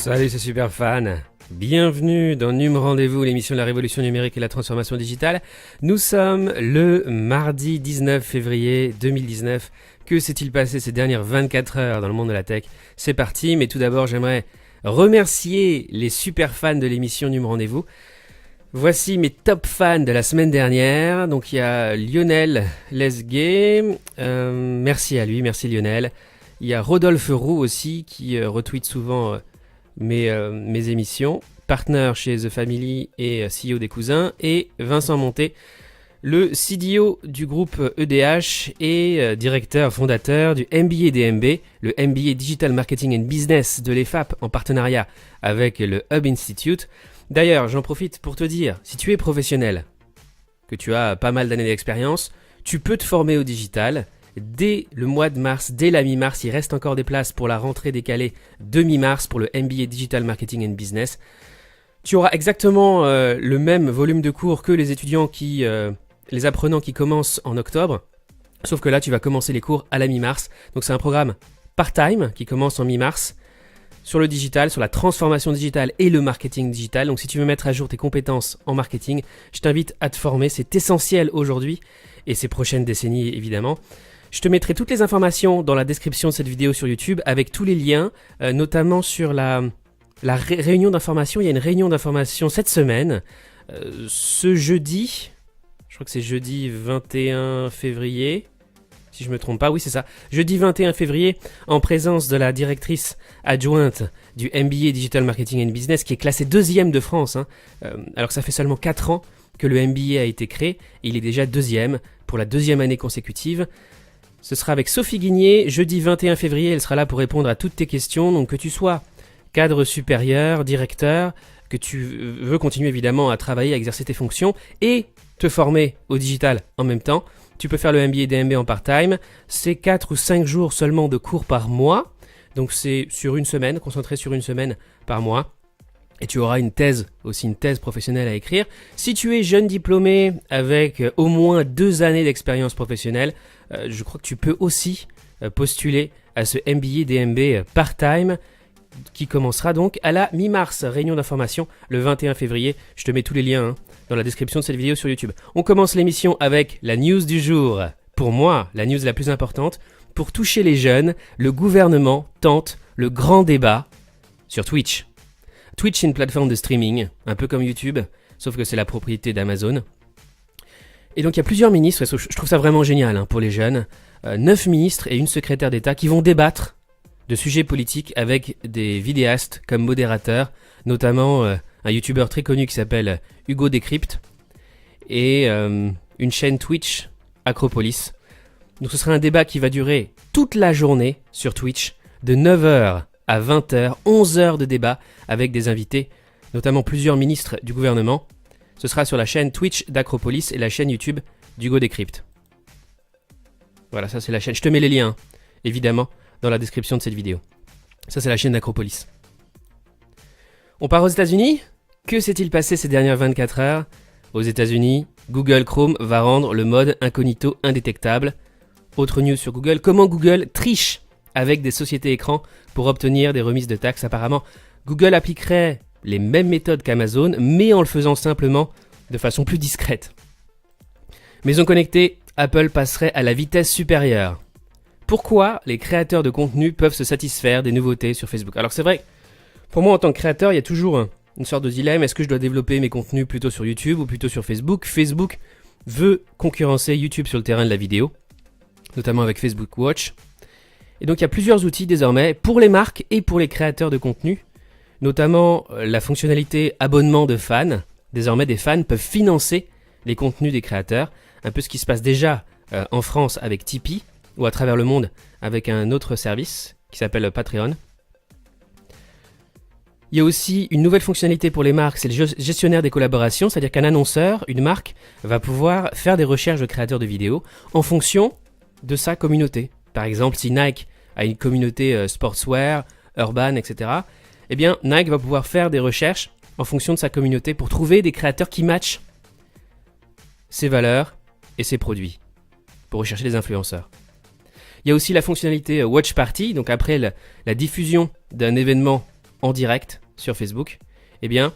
Salut, c'est Superfan. Bienvenue dans Num Rendez-vous, l'émission de la révolution numérique et la transformation digitale. Nous sommes le mardi 19 février 2019. Que s'est-il passé ces dernières 24 heures dans le monde de la tech? C'est parti, mais tout d'abord, j'aimerais remercier les super fans de l'émission Num Rendez-vous. Voici mes top fans de la semaine dernière. Donc il y a Lionel Lesguet, merci à lui, merci Lionel. Il y a Rodolphe Roux aussi qui retweet souvent mes émissions, partner chez The Family et CEO des Cousins, et Vincent Monté, le CDO du groupe EDH et directeur fondateur du MBA DMB, le MBA Digital Marketing and Business de l'EFAP en partenariat avec le Hub Institute. D'ailleurs, j'en profite pour te dire, si tu es professionnel, que tu as pas mal d'années d'expérience, tu peux te former au digital. Dès le mois de mars, dès la mi-mars, il reste encore des places pour la rentrée décalée de mi-mars pour le MBA Digital Marketing and Business. Tu auras exactement le même volume de cours que les étudiants les apprenants qui commencent en octobre. Sauf que là, tu vas commencer les cours à la mi-mars. Donc c'est un programme part-time qui commence en mi-mars sur le digital, sur la transformation digitale et le marketing digital. Donc si tu veux mettre à jour tes compétences en marketing, je t'invite à te former. C'est essentiel aujourd'hui et ces prochaines décennies évidemment. Je te mettrai toutes les informations dans la description de cette vidéo sur YouTube avec tous les liens, notamment sur la réunion d'information. Il y a une réunion d'information cette semaine, ce jeudi, je crois que c'est jeudi 21 février, si je ne me trompe pas, oui c'est ça, jeudi 21 février, en présence de la directrice adjointe du MBA Digital Marketing and Business, qui est classée 2e de France, alors que ça fait seulement 4 ans que le MBA a été créé, et il est déjà 2e pour la 2e année consécutive. Ce sera avec Sophie Guigné, jeudi 21 février, elle sera là pour répondre à toutes tes questions. Donc que tu sois cadre supérieur, directeur, que tu veux continuer évidemment à travailler, à exercer tes fonctions et te former au digital en même temps, tu peux faire le MBA DMB en part-time. C'est 4 ou 5 jours seulement de cours par mois. Donc c'est sur une semaine, concentré sur une semaine par mois. Et tu auras une thèse professionnelle à écrire. Si tu es jeune diplômé avec au moins 2 années d'expérience professionnelle, je crois que tu peux aussi postuler à ce MBA DMB part-time qui commencera donc à la mi-mars. Réunion d'information le 21 février. Je te mets tous les liens dans la description de cette vidéo sur YouTube. On commence l'émission avec la news du jour. Pour moi, la news la plus importante. Pour toucher les jeunes, le gouvernement tente le grand débat sur Twitch. Twitch est une plateforme de streaming, un peu comme YouTube, sauf que c'est la propriété d'Amazon. Et donc il y a plusieurs ministres, et je trouve ça vraiment génial pour les jeunes, 9 ministres et une secrétaire d'État qui vont débattre de sujets politiques avec des vidéastes comme modérateurs, notamment un YouTuber très connu qui s'appelle Hugo Décrypte, et une chaîne Twitch, Acropolis. Donc ce sera un débat qui va durer toute la journée sur Twitch, de 9h à 20h, 11 heures de débat avec des invités, notamment plusieurs ministres du gouvernement. Ce sera sur la chaîne Twitch d'Acropolis et la chaîne YouTube d'Hugo Décrypte. Voilà, ça c'est la chaîne. Je te mets les liens, évidemment, dans la description de cette vidéo. Ça c'est la chaîne d'Acropolis. On part aux États-Unis. Que s'est-il passé ces dernières 24 heures? Aux États-Unis, Google Chrome va rendre le mode incognito indétectable. Autre news sur Google, comment Google triche avec des sociétés écrans pour obtenir des remises de taxes. Apparemment, Google appliquerait les mêmes méthodes qu'Amazon, mais en le faisant simplement de façon plus discrète. Maison connectée, Apple passerait à la vitesse supérieure. Pourquoi les créateurs de contenu peuvent se satisfaire des nouveautés sur Facebook? Alors c'est vrai, pour moi en tant que créateur, il y a toujours une sorte de dilemme. Est-ce que je dois développer mes contenus plutôt sur YouTube ou plutôt sur Facebook? Facebook veut concurrencer YouTube sur le terrain de la vidéo, notamment avec Facebook Watch. Et donc il y a plusieurs outils désormais pour les marques et pour les créateurs de contenu, notamment la fonctionnalité abonnement de fans. Désormais des fans peuvent financer les contenus des créateurs, un peu ce qui se passe déjà en France avec Tipeee ou à travers le monde avec un autre service qui s'appelle Patreon. Il y a aussi une nouvelle fonctionnalité pour les marques, c'est le gestionnaire des collaborations, c'est-à-dire qu'un annonceur, une marque, va pouvoir faire des recherches de créateurs de vidéos en fonction de sa communauté. Par exemple, si Nike a une communauté sportswear, urban, etc., eh bien Nike va pouvoir faire des recherches en fonction de sa communauté pour trouver des créateurs qui matchent ses valeurs et ses produits, pour rechercher des influenceurs. Il y a aussi la fonctionnalité Watch Party, donc après la diffusion d'un événement en direct sur Facebook, eh bien,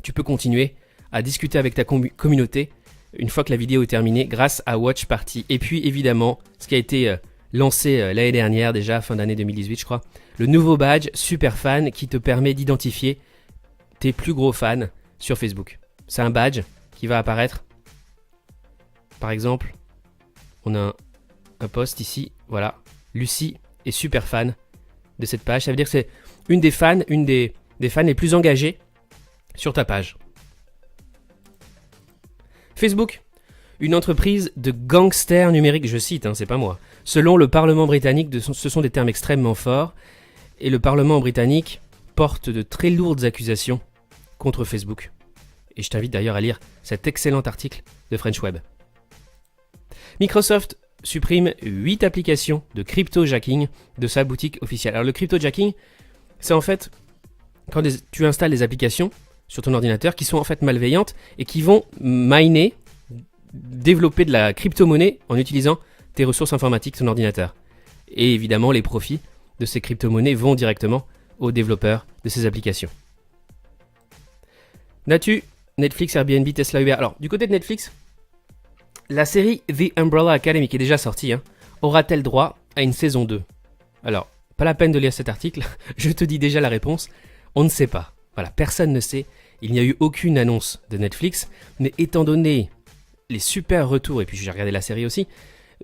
tu peux continuer à discuter avec ta communauté une fois que la vidéo est terminée grâce à Watch Party. Et puis évidemment, ce qui a été lancé l'année dernière déjà, fin d'année 2018 je crois, le nouveau badge Super Fan qui te permet d'identifier tes plus gros fans sur Facebook. C'est un badge qui va apparaître. Par exemple, on a un post ici, voilà, Lucie est super fan de cette page. Ça veut dire que c'est une des fans les plus engagés sur ta page. Facebook, une entreprise de gangsters numériques, je cite, c'est pas moi. Selon le Parlement britannique, ce sont des termes extrêmement forts, et le Parlement britannique porte de très lourdes accusations contre Facebook. Et je t'invite d'ailleurs à lire cet excellent article de French Web. Microsoft supprime 8 applications de crypto-jacking de sa boutique officielle. Alors le crypto-jacking, c'est en fait quand tu installes des applications sur ton ordinateur qui sont en fait malveillantes et qui vont miner, développer de la crypto-monnaie en utilisant tes ressources informatiques, ton ordinateur. Et évidemment, les profits de ces crypto-monnaies vont directement aux développeurs de ces applications. N'as-tu Netflix, Airbnb, Tesla, Uber. Alors, du côté de Netflix, la série The Umbrella Academy, qui est déjà sortie, aura-t-elle droit à une saison 2 ? Alors, pas la peine de lire cet article, je te dis déjà la réponse, on ne sait pas. Voilà, personne ne sait, il n'y a eu aucune annonce de Netflix, mais étant donné les super retours, et puis j'ai regardé la série aussi,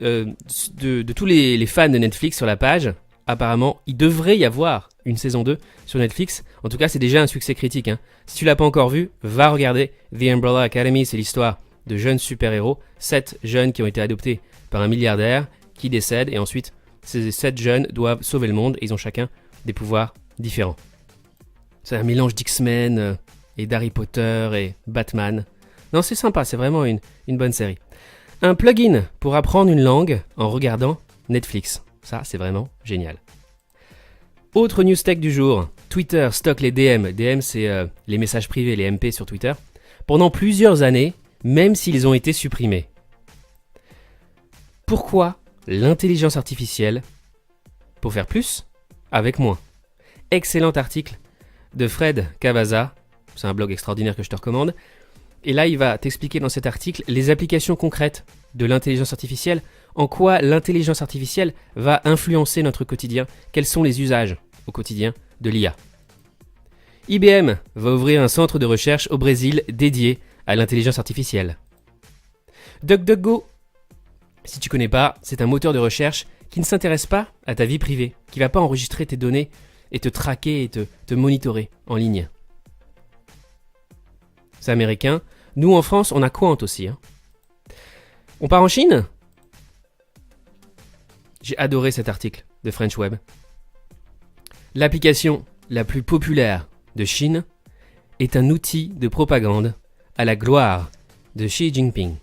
de tous les fans de Netflix sur la page, apparemment, il devrait y avoir une saison 2 sur Netflix. En tout cas, c'est déjà un succès critique. Si tu l'as pas encore vu, va regarder The Umbrella Academy. C'est l'histoire de jeunes super-héros, 7 jeunes qui ont été adoptés par un milliardaire qui décède. Et ensuite, ces 7 jeunes doivent sauver le monde et ils ont chacun des pouvoirs différents. C'est un mélange d'X-Men et d'Harry Potter et Batman. Non, c'est sympa, c'est vraiment une bonne série. Un plugin pour apprendre une langue en regardant Netflix. Ça, c'est vraiment génial. Autre news tech du jour. Twitter stocke les DM. DM, c'est les messages privés, les MP sur Twitter. Pendant plusieurs années, même s'ils ont été supprimés. Pourquoi l'intelligence artificielle pour faire plus avec moins? Excellent article de Fred Cavazza. C'est un blog extraordinaire que je te recommande. Et là, il va t'expliquer dans cet article les applications concrètes de l'intelligence artificielle, en quoi l'intelligence artificielle va influencer notre quotidien, quels sont les usages au quotidien de l'IA. IBM va ouvrir un centre de recherche au Brésil dédié à l'intelligence artificielle. DuckDuckGo, si tu connais pas, c'est un moteur de recherche qui ne s'intéresse pas à ta vie privée, qui ne va pas enregistrer tes données et te traquer et te monitorer en ligne. C'est américain. Nous, en France, on a Quant aussi. On part en Chine ? J'ai adoré cet article de French Web. L'application la plus populaire de Chine est un outil de propagande à la gloire de Xi Jinping.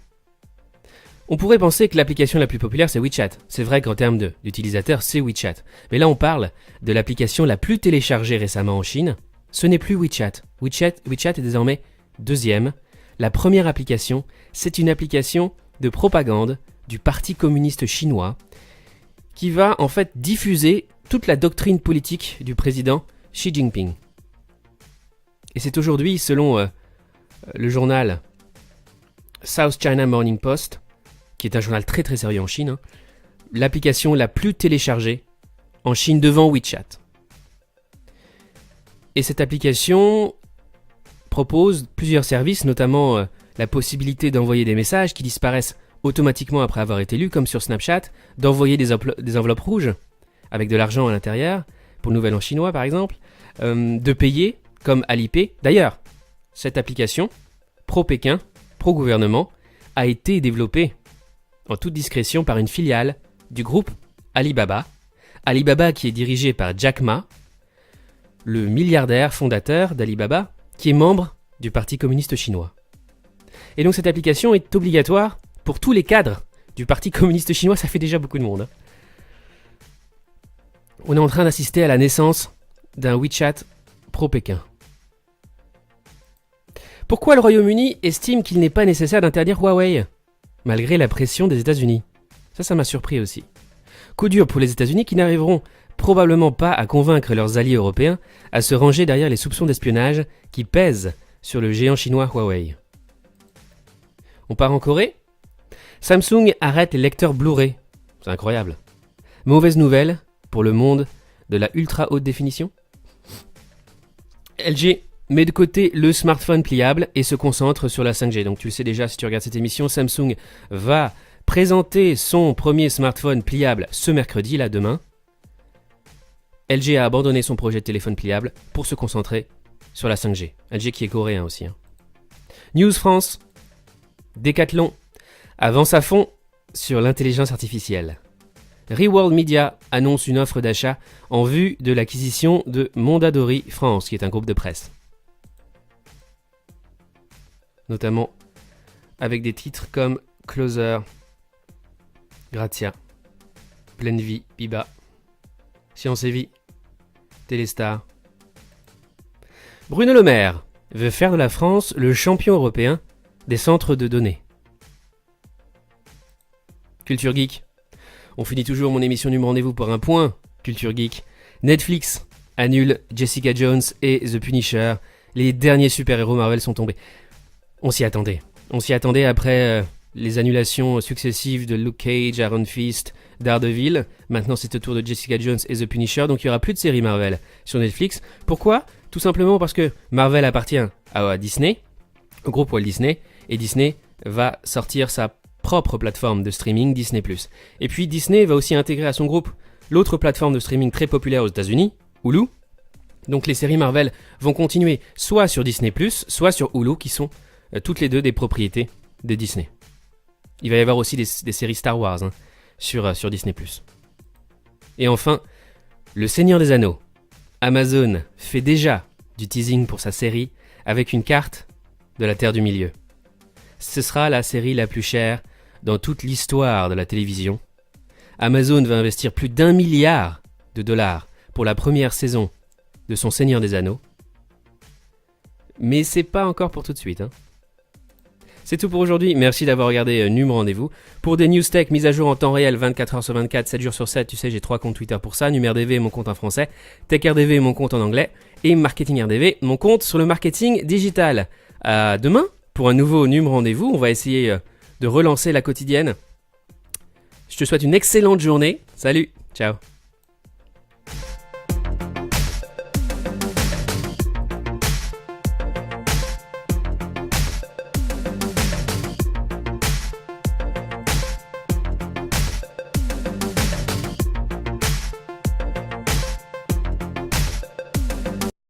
On pourrait penser que l'application la plus populaire, c'est WeChat. C'est vrai qu'en termes d'utilisateurs, c'est WeChat. Mais là, on parle de l'application la plus téléchargée récemment en Chine. Ce n'est plus WeChat. WeChat est désormais deuxième. La première application, c'est une application de propagande du Parti communiste chinois qui va en fait diffuser toute la doctrine politique du président Xi Jinping. Et c'est aujourd'hui, selon le journal South China Morning Post, qui est un journal très très sérieux en Chine, l'application la plus téléchargée en Chine devant WeChat. Et cette application propose plusieurs services, notamment la possibilité d'envoyer des messages qui disparaissent automatiquement après avoir été lus, comme sur Snapchat, d'envoyer des enveloppes rouges avec de l'argent à l'intérieur, pour le Nouvel An chinois par exemple, de payer comme Alipay. D'ailleurs, cette application, pro-Pékin, pro-gouvernement, a été développée en toute discrétion par une filiale du groupe Alibaba. Alibaba qui est dirigé par Jack Ma, le milliardaire fondateur d'Alibaba, qui est membre du Parti communiste chinois. Et donc cette application est obligatoire pour tous les cadres du Parti communiste chinois, ça fait déjà beaucoup de monde. On est en train d'assister à la naissance d'un WeChat pro-Pékin. Pourquoi le Royaume-Uni estime qu'il n'est pas nécessaire d'interdire Huawei, malgré la pression des États-Unis? Ça m'a surpris aussi. Coup dur pour les États-Unis qui n'arriveront probablement pas à convaincre leurs alliés européens à se ranger derrière les soupçons d'espionnage qui pèsent sur le géant chinois Huawei. On part en Corée ? Samsung arrête les lecteurs Blu-ray. C'est incroyable. Mauvaise nouvelle pour le monde de la ultra haute définition. LG met de côté le smartphone pliable et se concentre sur la 5G. Donc tu le sais déjà si tu regardes cette émission, Samsung va présenter son premier smartphone pliable ce mercredi, là demain. LG a abandonné son projet de téléphone pliable pour se concentrer sur la 5G. LG qui est coréen aussi. News France. Decathlon avance à fond sur l'intelligence artificielle. Reworld Media annonce une offre d'achat en vue de l'acquisition de Mondadori France, qui est un groupe de presse. Notamment avec des titres comme Closer, Grazia, Pleine Vie, Biba, Science et Vie, Téléstar. Bruno Le Maire veut faire de la France le champion européen des centres de données. Culture Geek. On finit toujours mon émission du rendez-vous par un point. Culture Geek. Netflix annule Jessica Jones et The Punisher. Les derniers super-héros Marvel sont tombés. On s'y attendait. On s'y attendait après les annulations successives de Luke Cage, Iron Fist, Daredevil. Maintenant, c'est au tour de Jessica Jones et The Punisher. Donc, il n'y aura plus de séries Marvel sur Netflix. Pourquoi ? Tout simplement parce que Marvel appartient à Disney, au groupe Walt Disney. Et Disney va sortir sa propre plateforme de streaming, Disney+. Et puis Disney va aussi intégrer à son groupe l'autre plateforme de streaming très populaire aux États-Unis, Hulu. Donc les séries Marvel vont continuer soit sur Disney+, soit sur Hulu, qui sont toutes les deux des propriétés de Disney. Il va y avoir aussi des séries Star Wars sur Disney+. Et enfin, Le Seigneur des Anneaux. Amazon fait déjà du teasing pour sa série avec une carte de la Terre du Milieu. Ce sera la série la plus chère dans toute l'histoire de la télévision. Amazon va investir plus d'1 milliard de dollars pour la première saison de son Seigneur des Anneaux. Mais c'est pas encore pour tout de suite. C'est tout pour aujourd'hui. Merci d'avoir regardé Num Rendez-vous. Pour des news tech mises à jour en temps réel, 24h sur 24, 7 jours sur 7, tu sais, j'ai 3 comptes Twitter pour ça. NumRDV, mon compte en français. TechRDV, mon compte en anglais. Et MarketingRDV, mon compte sur le marketing digital. À demain pour un nouveau Num Rendez-vous. On va essayer de relancer la quotidienne. Je te souhaite une excellente journée. Salut, ciao.